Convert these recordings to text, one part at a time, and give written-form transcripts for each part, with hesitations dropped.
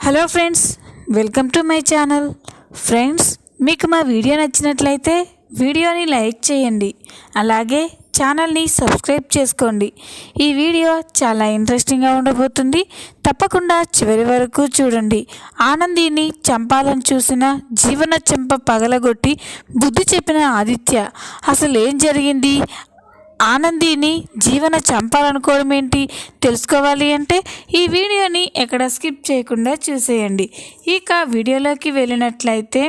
Hello friends, welcome to my channel. Friends, మీకు మా video నచ్చినట్లయితే వీడియోని లైక్ చేయండి, అలాగే ఛానల్ని సబ్స్క్రైబ్ చేసుకోండి. ఈ వీడియో చాలా ఇంట్రెస్టింగ్గా ఉండబోతుంది. తప్పకుండా చివరి వరకు చూడండి. ఆనందిని చంపాలని చూసిన జీవన చెంప పగలగొట్టి బుద్ధి చెప్పిన ఆదిత్య. అసలు ఏం జరిగింది? ఆనందిని జీవన చంపాలనుకోవడం ఏంటి తెలుసుకోవాలి అంటే ఈ వీడియోని ఎక్కడ స్కిప్ చేయకుండా చూసేయండి. ఇక వీడియోలోకి వెళ్ళినట్లయితే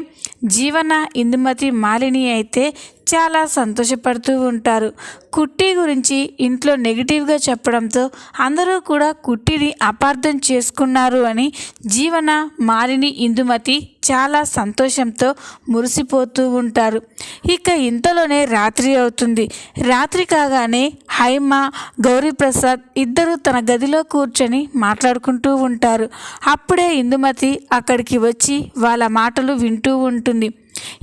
జీవన, ఇందుమతి, మాలిని అయితే చాలా సంతోషపడుతూ ఉంటారు. కుట్టి గురించి ఇంట్లో నెగిటివ్గా చెప్పడంతో అందరూ కూడా కుట్టిని అపార్థం చేసుకున్నారు అని జీవన, మాలిని, ఇందుమతి చాలా సంతోషంతో మురిసిపోతూ ఉంటారు. ఇక ఇంతలోనే రాత్రి అవుతుంది. రాత్రి కాగానే హైమ, గౌరీప్రసాద్ ఇద్దరు తన గదిలో కూర్చొని మాట్లాడుకుంటూ ఉంటారు. అప్పుడే ఇందుమతి అక్కడికి వచ్చి వాళ్ళ మాటలు వింటూ ఉంటుంది.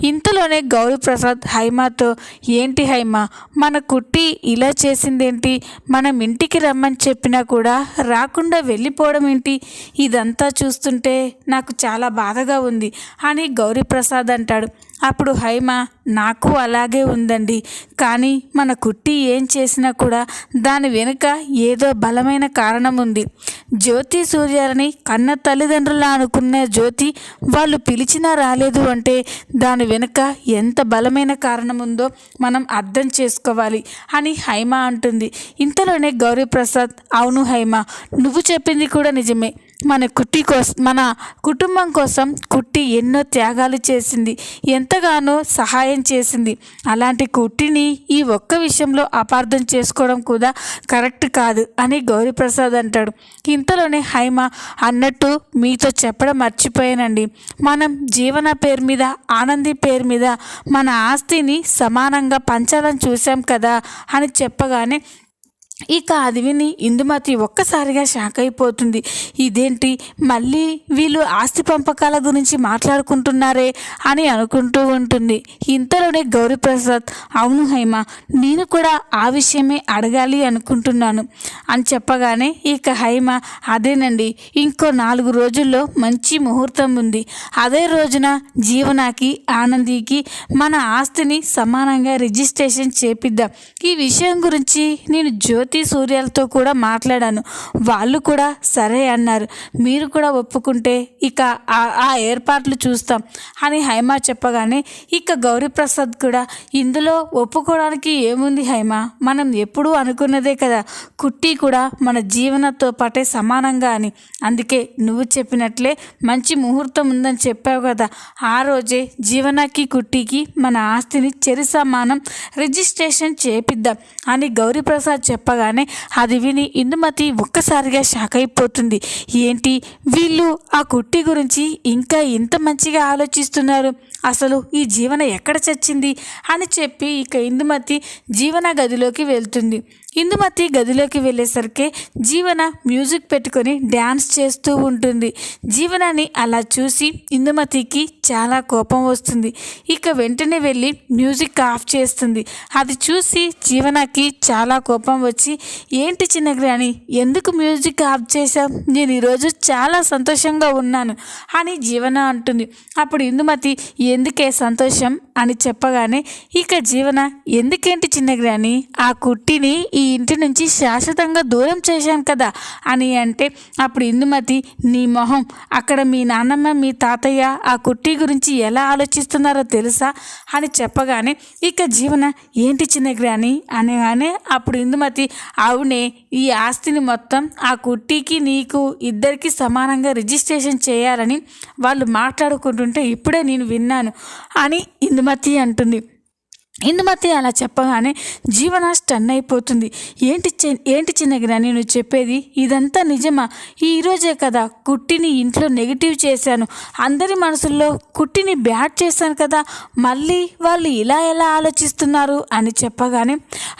ఇంతలోనే గౌరీప్రసాద్ హైమాతో, ఏంటి హైమ, మన కుట్టి ఇలా చేసిందేంటి? మనం ఇంటికి రమ్మని చెప్పినా కూడా రాకుండా వెళ్ళిపోవడం ఏంటి? ఇదంతా చూస్తుంటే నాకు చాలా బాధగా ఉంది అని గౌరీప్రసాద్ అంటాడు. అప్పుడు హైమ, నాకు అలాగే ఉందండి, కానీ మన కుట్టి ఏం చేసినా కూడా దాని వెనుక ఏదో బలమైన కారణం ఉంది. జ్యోతి, సూర్యాలని కన్న తల్లిదండ్రులా అనుకున్న జ్యోతి వాళ్ళు పిలిచినా రాలేదు అంటే దాని వెనుక ఎంత బలమైన కారణం ఉందో మనం అర్థం చేసుకోవాలి అని హైమ అంటుంది. ఇంతలోనే గౌరీప్రసాద్, అవును హైమ, నువ్వు చెప్పింది కూడా నిజమే. మన కుటుంబం కోసం కుట్టి ఎన్నో త్యాగాలు చేసింది, ఎంతగానో సహాయం చేసింది. అలాంటి కుట్టిని ఈ ఒక్క విషయంలో అపార్థం చేసుకోవడం కూడా కరెక్ట్ కాదు అని గౌరీప్రసాద్ అంటాడు. ఇంతలోనే హైమ, అన్నట్టు మీతో చెప్పడం మర్చిపోయానండి, మనం జీవన పేరు మీద, ఆనంది పేరు మీద మన ఆస్తిని సమానంగా పంచాలని చూసాం కదా అని చెప్పగానే ఇక అది విని ఇందుమతి ఒక్కసారిగా షాక్ అయిపోతుంది. ఇదేంటి, మళ్ళీ వీళ్ళు ఆస్తి పంపకాల గురించి మాట్లాడుకుంటున్నారే అని అనుకుంటూ ఉంటుంది. ఇంతలోనే గౌరీప్రసాద్, అవును హైమ, నేను కూడా ఆ విషయమే అడగాలి అనుకుంటున్నాను అని చెప్పగానే ఇక హైమ, అదేనండి, ఇంకో 4 రోజుల్లో మంచి ముహూర్తం ఉంది. అదే రోజున జీవనాకి, ఆనందికి మన ఆస్తిని సమానంగా రిజిస్ట్రేషన్ చేపిద్దాం. ఈ విషయం గురించి నేను జ్యోతి, సూర్యాలతో కూడా మాట్లాడాను, వాళ్ళు కూడా సరే అన్నారు. మీరు కూడా ఒప్పుకుంటే ఇక ఆ ఏర్పాట్లు చూస్తాం అని హైమ చెప్పగానే ఇక గౌరీప్రసాద్ కూడా, ఇందులో ఒప్పుకోవడానికి ఏముంది హైమ, మనం ఎప్పుడూ అనుకున్నదే కదా, కుట్టి కూడా మన జీవనతో పాటే సమానంగా అని. అందుకే నువ్వు చెప్పినట్లే మంచి ముహూర్తం ఉందని చెప్పావు కదా, ఆ రోజే జీవనకి, కుట్టికి మన ఆస్తిని చెరి సమానం రిజిస్ట్రేషన్ చేపిద్దాం అని గౌరీప్రసాద్ చెప్పగానే అది విని ఇందుమతి ఒక్కసారిగా షాక్ అయిపోతుంది. ఏంటి, వీళ్ళు ఆ కుట్టి గురించి ఇంకా ఇంత మంచిగా ఆలోచిస్తున్నారు, అసలు ఈ జీవన ఎక్కడ చచ్చింది అని చెప్పి ఇక ఇందుమతి జీవన గదిలోకి వెళ్తుంది. ఇందుమతి గదిలోకి వెళ్ళేసరికి జీవన మ్యూజిక్ పెట్టుకొని డ్యాన్స్ చేస్తూ ఉంటుంది. జీవనాన్ని అలా చూసి ఇందుమతికి చాలా కోపం వస్తుంది. ఇక వెంటనే వెళ్ళి మ్యూజిక్ ఆఫ్ చేస్తుంది. అది చూసి జీవనకి చాలా కోపం వచ్చి, ఏంటి చిన్నగ్రాని, ఎందుకు మ్యూజిక్ ఆఫ్ చేశావు? నేను ఈరోజు చాలా సంతోషంగా ఉన్నాను అని జీవన అంటుంది. అప్పుడు ఇందుమతి, ఎందుకే సంతోషం అని చెప్పగానే ఇక జీవన, ఎందుకేంటి చిన్నగ్రాని, ఆ కుట్టిని ఈ ఇంటి నుంచి శాశ్వతంగా దూరం చేశాం కదా అని అంటే అప్పుడు ఇందుమతి, నీ మొహం, అక్కడ మీ నాన్నమ్మ, మీ తాతయ్య ఆ కుట్టి గురించి ఎలా ఆలోచిస్తున్నారో తెలుసా అని చెప్పగానే ఇక జీవన, ఏంటి చిన్నగ్రాని అనగానే అప్పుడు ఇందుమతి, అవునే, ఈ ఆస్తిని మొత్తం ఆ కుట్టికి, నీకు ఇద్దరికి సమానంగా రిజిస్ట్రేషన్ చేయాలని వాళ్ళు మాట్లాడుకుంటుంటే ఇప్పుడే నేను విన్నాను అని ఇందుమతి అంటుంది. ఇందుమతి అలా చెప్పగానే జీవన స్టన్ అయిపోతుంది. ఏంటి చిన్నగిరాని నువ్వు చెప్పేది, ఇదంతా నిజమా? ఈరోజే కదా కుట్టిని ఇంట్లో నెగిటివ్ చేశాను, అందరి మనసుల్లో కుట్టిని బ్యాడ్ చేశాను కదా, మళ్ళీ వాళ్ళు ఇలా ఎలా ఆలోచిస్తున్నారు అని చెప్పగానే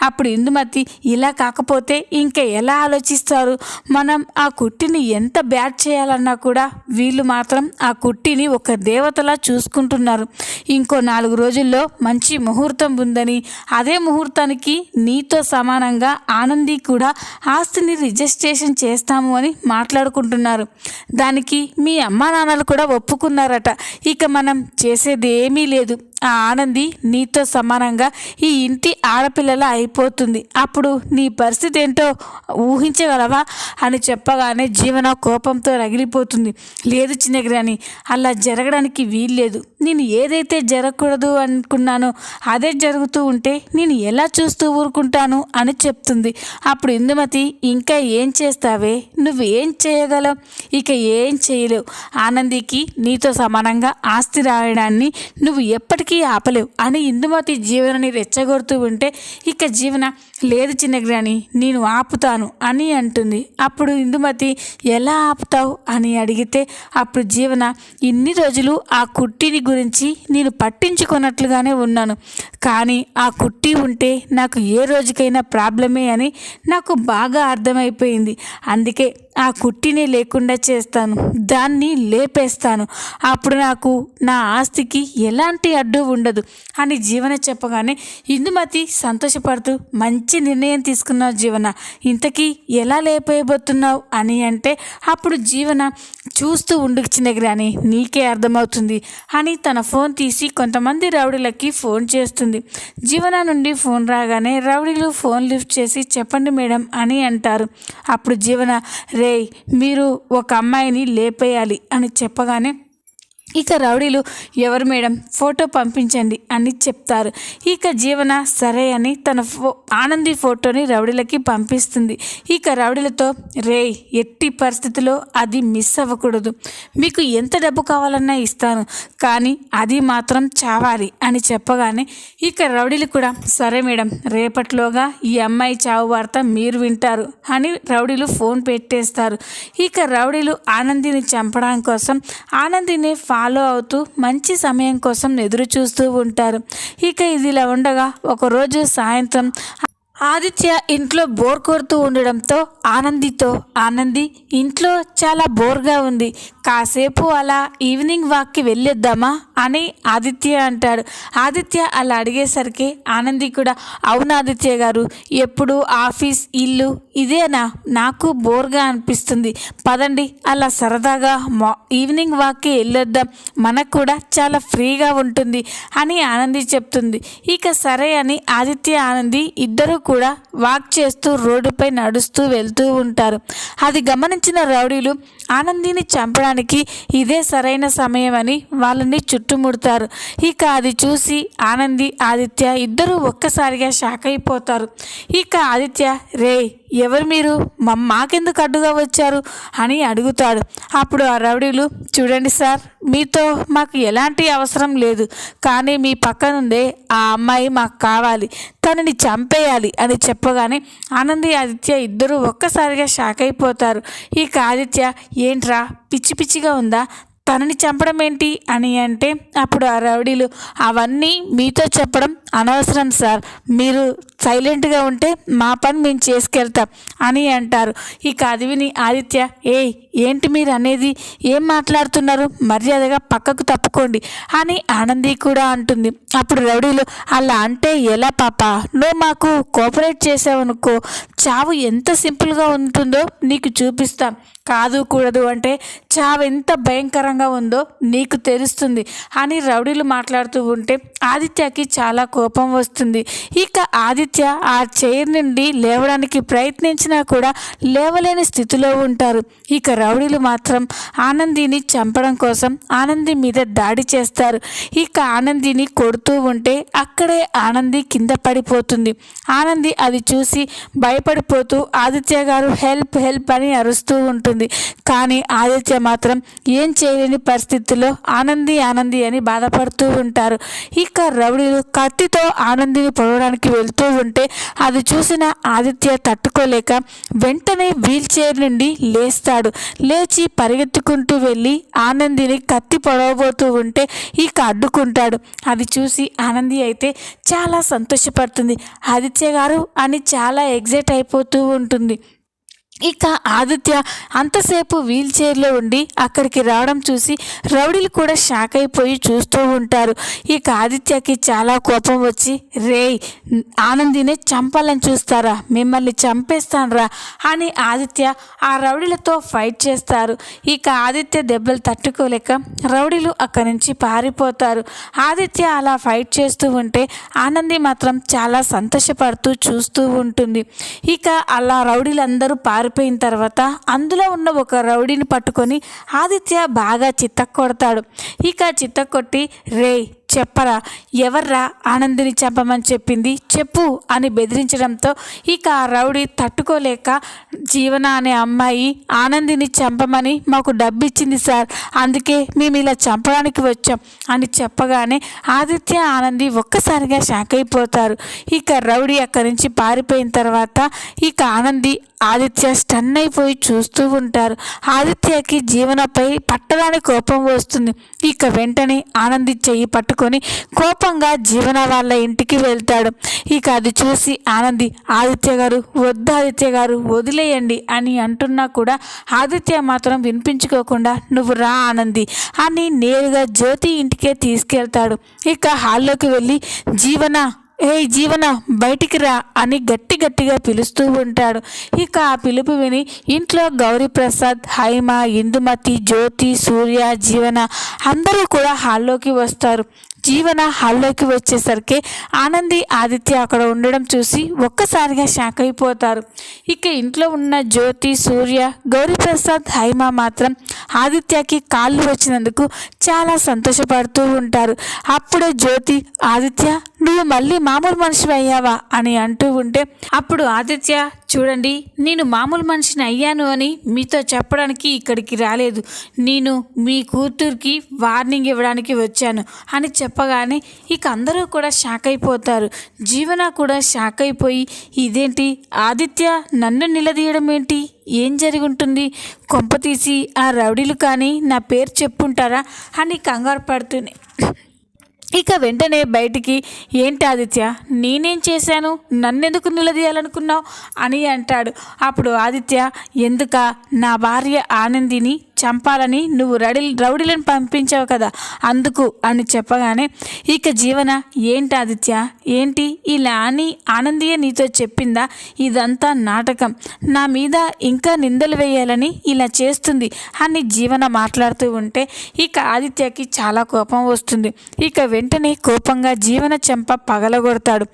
అప్పుడు ఇందుమతి, ఇలా కాకపోతే ఇంకా ఎలా ఆలోచిస్తారు? మనం ఆ కుట్టిని ఎంత బ్యాడ్ చేయాలన్నా కూడా వీళ్ళు మాత్రం ఆ కుట్టిని ఒక దేవతలా చూసుకుంటున్నారు. ఇంకో 4 రోజుల్లో మంచి ముహూర్తం ముహూర్తం ఉందని, అదే ముహూర్తానికి నీతో సమానంగా ఆనంది కూడా ఆస్తిని రిజిస్ట్రేషన్ చేస్తాము అని మాట్లాడుకుంటున్నారు. దానికి మీ అమ్మా నాన్నలు కూడా ఒప్పుకున్నారట. ఇక మనం చేసేది ఏమీ లేదు. ఆ ఆనంది నీతో సమానంగా ఈ ఇంటి ఆడపిల్లల అయిపోతుంది. అప్పుడు నీ పరిస్థితి ఏంటో ఊహించగలవా అని చెప్పగానే జీవన కోపంతో రగిలిపోతుంది. లేదు చిన్నగిరాని, అలా జరగడానికి వీల్లేదు. నేను ఏదైతే జరగకూడదు అనుకున్నానో అదే జరుగుతూ ఉంటే నేను ఎలా చూస్తూ ఊరుకుంటాను అని చెప్తుంది. అప్పుడు ఇందుమతి, ఇంకా ఏం చేస్తావే, నువ్వేం చేయగలవు? ఇక ఏం చేయలేవు. ఆనందికి నీతో సమానంగా ఆస్తి రాయడాన్ని నువ్వు ఎప్పటికీ ఆపలేవు అని ఇందుమతి జీవనని రెచ్చగొడుతూ ఉంటే ఇక జీవన, లేదు చిన్నగ్రాని, నేను ఆపుతాను అని అంటుంది. అప్పుడు ఇందుమతి, ఎలా ఆపుతావు అని అడిగితే అప్పుడు జీవన, ఇన్ని రోజులు ఆ కుట్టిని గురించి నేను పట్టించుకున్నట్లుగానే ఉన్నాను. కానీ ఆ కుట్టి ఉంటే నాకు ఏ రోజుకైనా ప్రాబ్లమే అని నాకు బాగా అర్థమైపోయింది. అందుకే ఆ కుట్టిని లేకుండా చేస్తాను, దాన్ని లేపేస్తాను. అప్పుడు నాకు నా ఆస్తికి ఎలాంటి అడ్డు ఉండదు అని జీవన చెప్పగానే ఇందుమతి సంతోషపడుతూ, మంచి నిర్ణయం తీసుకున్నావు జీవన, ఇంతకీ ఎలా లేపేయబోతున్నావు అని అంటే అప్పుడు జీవన, చూస్తూ ఉండుకు చిన్నగిరాని, నీకే అర్థమవుతుంది అని తన ఫోన్ తీసి కొంతమంది రౌడీలకి ఫోన్ చేస్తుంది. జీవన నుండి ఫోన్ రాగానే రౌడీలు ఫోన్ లిఫ్ట్ చేసి, చెప్పండి మేడం అని అంటారు. అప్పుడు జీవన, రే, మీరు ఒక అమ్మాయిని లేపేయాలి అని చెప్పగానే ఇక రౌడీలు, ఎవరు మేడం, ఫోటో పంపించండి అని చెప్తారు. ఇక జీవన సరే అని తన ఆనంది ఫోటోని రౌడీలకి పంపిస్తుంది. ఇక రౌడీలతో, రే, ఎట్టి పరిస్థితిలో అది మిస్ అవ్వకూడదు, మీకు ఎంత డబ్బు కావాలన్నా ఇస్తాను, కానీ అది మాత్రం చావాలి అని చెప్పగానే ఇక రౌడీలు కూడా, సరే మేడం, రేపటిలోగా ఈ అమ్మాయి చావు వార్త మీరు వింటారు అని రౌడీలు ఫోన్ పెట్టేస్తారు. ఇక రౌడీలు ఆనందిని చంపడం కోసం ఆనందిని ఫాలో అవుతూ మంచి సమయం కోసం ఎదురు చూస్తూ ఉంటారు. ఇక ఇదిలా ఉండగా ఒకరోజు సాయంత్రం ఆదిత్య ఇంట్లో బోర్ కొడుతూ ఉండడంతో ఆనంది, ఇంట్లో చాలా బోర్గా ఉంది, కాసేపు అలా ఈవినింగ్ వాక్కి వెళ్ళొద్దామా అని ఆదిత్య అంటాడు. ఆదిత్య అలా అడిగేసరికి ఆనంది కూడా, అవును ఆదిత్య గారు, ఎప్పుడు ఆఫీస్ ఇల్లు ఇదేనా, నాకు బోర్గా అనిపిస్తుంది, పదండి అలా సరదాగా ఈవినింగ్ వాక్కి వెళ్ళొద్దాం, మనకు కూడా చాలా ఫ్రీగా ఉంటుంది అని ఆనంది చెప్తుంది. ఇక సరే అని ఆదిత్య ఆనంది ఇద్దరు కూడా వాక్ చేస్తూ రోడ్డుపై నడుస్తూ వెళ్తూ ఉంటారు. అది గమనించిన రౌడీలు ఆనందిని చంపడానికి ఇదే సరైన సమయం అని వాళ్ళని చుట్టుముడతారు. ఇక అది చూసి ఆనంది ఆదిత్య ఇద్దరు ఒక్కసారిగా షాక్ అయిపోతారు. ఇక ఆదిత్య, రే, ఎవరు మీరు, మాకెందుకు అడ్డుగా వచ్చారు అని అడుగుతాడు. అప్పుడు ఆ రౌడీలు, చూడండి సార్, మీతో మాకు ఎలాంటి అవసరం లేదు, కానీ మీ పక్కనుందే ఆ అమ్మాయి మాకు కావాలి, తనని చంపేయాలి అని చెప్పగానే ఆనంది ఆదిత్య ఇద్దరు ఒక్కసారిగా షాక్ అయిపోతారు. ఇక ఆదిత్య, ఏంట్రా పిచ్చి పిచ్చిగా ఉందా, తనని చంపడం ఏంటి అని అంటే అప్పుడు ఆ రౌడీలు, అవన్నీ మీతో చెప్పడం అనవసరం సార్, మీరు సైలెంట్గా ఉంటే మా పని మేము చేసుకెళ్తాం అని అంటారు. ఇక అది విని ఆదిత్య, ఏంటి మీరు అనేది, ఏం మాట్లాడుతున్నారు, మర్యాదగా పక్కకు తప్పుకోండి అని ఆనంది కూడా అంటుంది. అప్పుడు రౌడీలు, అలా అంటే ఎలా పాప, నువ్వు మాకు కోఆపరేట్ చేసావనుకో చావు ఎంత సింపుల్గా ఉంటుందో నీకు చూపిస్తాం, కాదు కూడదు అంటే చావు ఎంత భయంకరంగా ఉందో నీకు తెలుస్తుంది అని రౌడీలు మాట్లాడుతూ ఉంటే ఆదిత్యకి చాలా కోపం వస్తుంది. ఇక ఆదిత్య ఆ చైర్ నుండి లేవడానికి ప్రయత్నించినా కూడా లేవలేని స్థితిలో ఉంటారు. ఇక రౌడీలు మాత్రం ఆనందిని చంపడం కోసం ఆనంది మీద దాడి చేస్తారు. ఇక ఆనందిని కొడుతూ ఉంటే అక్కడే ఆనంది కింద పడిపోతుంది. ఆనంది అది చూసి భయపడిపోతూ ఆదిత్య గారు హెల్ప్ హెల్ప్ అని అరుస్తూ ఉంటుంది. కానీ ఆదిత్య మాత్రం ఏం చేయలేని పరిస్థితుల్లో ఆనంది అని బాధపడుతూ ఉంటారు. ఇక రౌడీలు కత్తితో ఆనందిని పొడవడానికి వెళ్తూ ఉంటే అది చూసిన ఆదిత్య తట్టుకోలేక వెంటనే వీల్ చైర్ నుండి లేస్తాడు. లేచి పరిగెత్తుకుంటూ వెళ్ళి ఆనందిని కత్తి పొడవబోతూ ఉంటే ఇక అడ్డుకుంటాడు. అది చూసి ఆనంది అయితే చాలా సంతోషపడుతుంది. ఆదిత్య గారు అని చాలా ఎగ్జైట్ అయిపోతూ ఉంటుంది. ఇక ఆదిత్య అంతసేపు వీల్ చైర్లో ఉండి అక్కడికి రావడం చూసి రౌడీలు కూడా షాక్ అయిపోయి చూస్తూ ఉంటారు. ఇక ఆదిత్యకి చాలా కోపం వచ్చి, రేయ్ ఆనందినే చంపాలని చూస్తారా, మిమ్మల్ని చంపేస్తానరా అని ఆదిత్య ఆ రౌడీలతో ఫైట్ చేస్తారు. ఇక ఆదిత్య దెబ్బలు తట్టుకోలేక రౌడీలు అక్కడి నుంచి పారిపోతారు. ఆదిత్య అలా ఫైట్ చేస్తూ ఉంటే ఆనంది మాత్రం చాలా సంతోషపడుతూ చూస్తూ ఉంటుంది. ఇక అలా రౌడీలందరూ పారిపోయిన తర్వాత అందులో ఉన్న ఒక రౌడీని పట్టుకొని ఆదిత్య బాగా చితక్కొడతాడు. ఇక చితక్కొట్టి, రేయ్ చెప్పరా, ఎవర్రా ఆనందిని చంపమని చెప్పింది, చెప్పు అని బెదిరించడంతో ఇక ఆ రౌడీ తట్టుకోలేక, జీవన అనే అమ్మాయి ఆనందిని చంపమని మాకు డబ్బు ఇచ్చింది సార్, అందుకే మేము ఇలా చంపడానికి వచ్చాం అని చెప్పగానే ఆదిత్య ఆనంది ఒక్కసారిగా షాక్ అయిపోతారు. ఇక రౌడీ అక్కడి నుంచి పారిపోయిన తర్వాత ఇక ఆనంది ఆదిత్య స్టన్ అయిపోయి చూస్తూ ఉంటారు. ఆదిత్యకి జీవనపై పట్టరాని కోపం వస్తుంది. ఇక వెంటనే ఆనంది చెయ్యి పట్టుకొని కోపంగా జీవన వాళ్ళ ఇంటికి వెళ్తాడు. ఇక అది చూసి ఆనంది, ఆదిత్య గారు వద్దు, ఆదిత్య గారు వదిలేయండి అని అంటున్నా కూడా ఆదిత్య మాత్రం వినిపించుకోకుండా, నువ్వు రా ఆనంది అని నేరుగా జ్యోతి ఇంటికే తీసుకెళ్తాడు. ఇక హాల్లోకి వెళ్ళి, జీవన బయటికి రా అని గట్టిగా పిలుస్తూ ఉంటాడు. ఇక ఆ పిలుపు విని ఇంట్లో గౌరీప్రసాద్, హైమ, ఇందుమతి, జ్యోతి, సూర్య, జీవన అందరూ కూడా హాల్లోకి వస్తారు. జీవన హాల్లోకి వచ్చేసరికి ఆనంది ఆదిత్య అక్కడ ఉండడం చూసి ఒక్కసారిగా షాక్ అయిపోతారు. ఇక ఇంట్లో ఉన్న జ్యోతి, సూర్య, గౌరీప్రసాద్, హైమ మాత్రం ఆదిత్యకి కాళ్ళు వచ్చినందుకు చాలా సంతోషపడుతూ ఉంటారు. అప్పుడే జ్యోతి, ఆదిత్య నువ్వు మళ్ళీ మామూలు మనిషివి అయ్యావా అని అంటూ ఉంటే అప్పుడు ఆదిత్య, చూడండి నేను మామూలు మనిషిని అయ్యాను అని మీతో చెప్పడానికి ఇక్కడికి రాలేదు, నేను మీ కూతురికి వార్నింగ్ ఇవ్వడానికి వచ్చాను అని చెప్పగానే ఇక అందరూ కూడా షాక్ అయిపోతారు. జీవన కూడా షాక్ అయిపోయి, ఇదేంటి ఆదిత్య నన్ను నిలదీయడం ఏంటి, ఏం జరిగి ఉంటుంది, కొంపతీసి ఆ రౌడీలు కానీ నా పేరు చెప్పుంటారా అని కంగారు పడుతూనే ఇక వెంటనే బయటికి, ఏంటి ఆదిత్య నేనేం చేశాను, నన్నెందుకు నిలదీయాలనుకున్నావు అని అంటాడు. అప్పుడు ఆదిత్య, నా భార్య ఆనందిని చంపాలని నువ్వు రౌడీలను పంపించావు కదా అందుకు అని చెప్పగానే ఇక జీవన, ఏంటి ఆదిత్య, ఏంటి ఇలా అని ఆనందియే నీతో చెప్పిందా, ఇదంతా నాటకం, నా మీద ఇంకా నిందలు వేయాలని ఇలా చేస్తుంది అని జీవన మాట్లాడుతూ ఉంటే ఇక ఆదిత్యకి చాలా కోపం వస్తుంది. ఇక వెంటనే కోపంగా జీవన చెంప పగలగొడతాడు.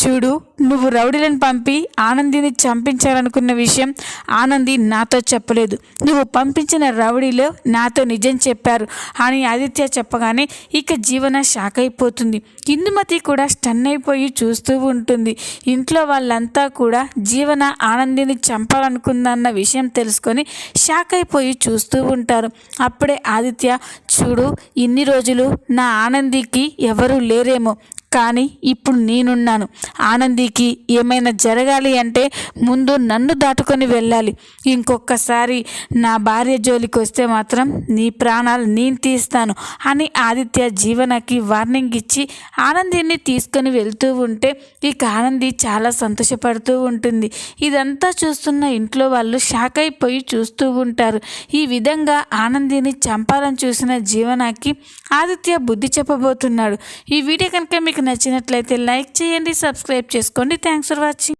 చూడు, నువ్వు రౌడీలను పంపి ఆనందిని చంపించాలనుకున్న విషయం ఆనంది నాతో చెప్పలేదు, నువ్వు పంపించిన రౌడీలో నాతో నిజం చెప్పారు అని ఆదిత్య చెప్పగానే ఇక జీవన షాక్ అయిపోతుంది. ఇందుమతి కూడా స్టన్ అయిపోయి చూస్తూ ఉంటుంది. ఇంట్లో వాళ్ళంతా కూడా జీవన ఆనందిని చంపాలనుకుందన్న విషయం తెలుసుకొని షాక్ అయిపోయి చూస్తూ ఉంటారు. అప్పుడే ఆదిత్య, చూడు ఇన్ని రోజులు నా ఆనందికి ఎవరూ లేరేమో, కానీ ఇప్పుడు నేనున్నాను, ఆనందికి ఏమైనా జరగాలి అంటే ముందు నన్ను దాటుకొని వెళ్ళాలి, ఇంకొకసారి నా భార్య జోలికి వస్తే మాత్రం నీ ప్రాణాలు నేను తీస్తాను అని ఆదిత్య జీవనకి వార్నింగ్ ఇచ్చి ఆనందిని తీసుకొని వెళ్తూ ఉంటే ఇక ఆనంది చాలా సంతోషపడుతూ ఉంటుంది. ఇదంతా చూస్తున్న ఇంట్లో వాళ్ళు షాక్ అయిపోయి చూస్తూ ఉంటారు. ఈ విధంగా ఆనందిని చంపాలని చూసిన జీవనకి ఆదిత్య బుద్ధి చెప్పబోతున్నాడు. ఈ వీడియో కనుక మీకు నచ్చినట్లయితే లైక్ చేయండి, సబ్స్క్రైబ్ చేసుకోండి. Thanks for watching.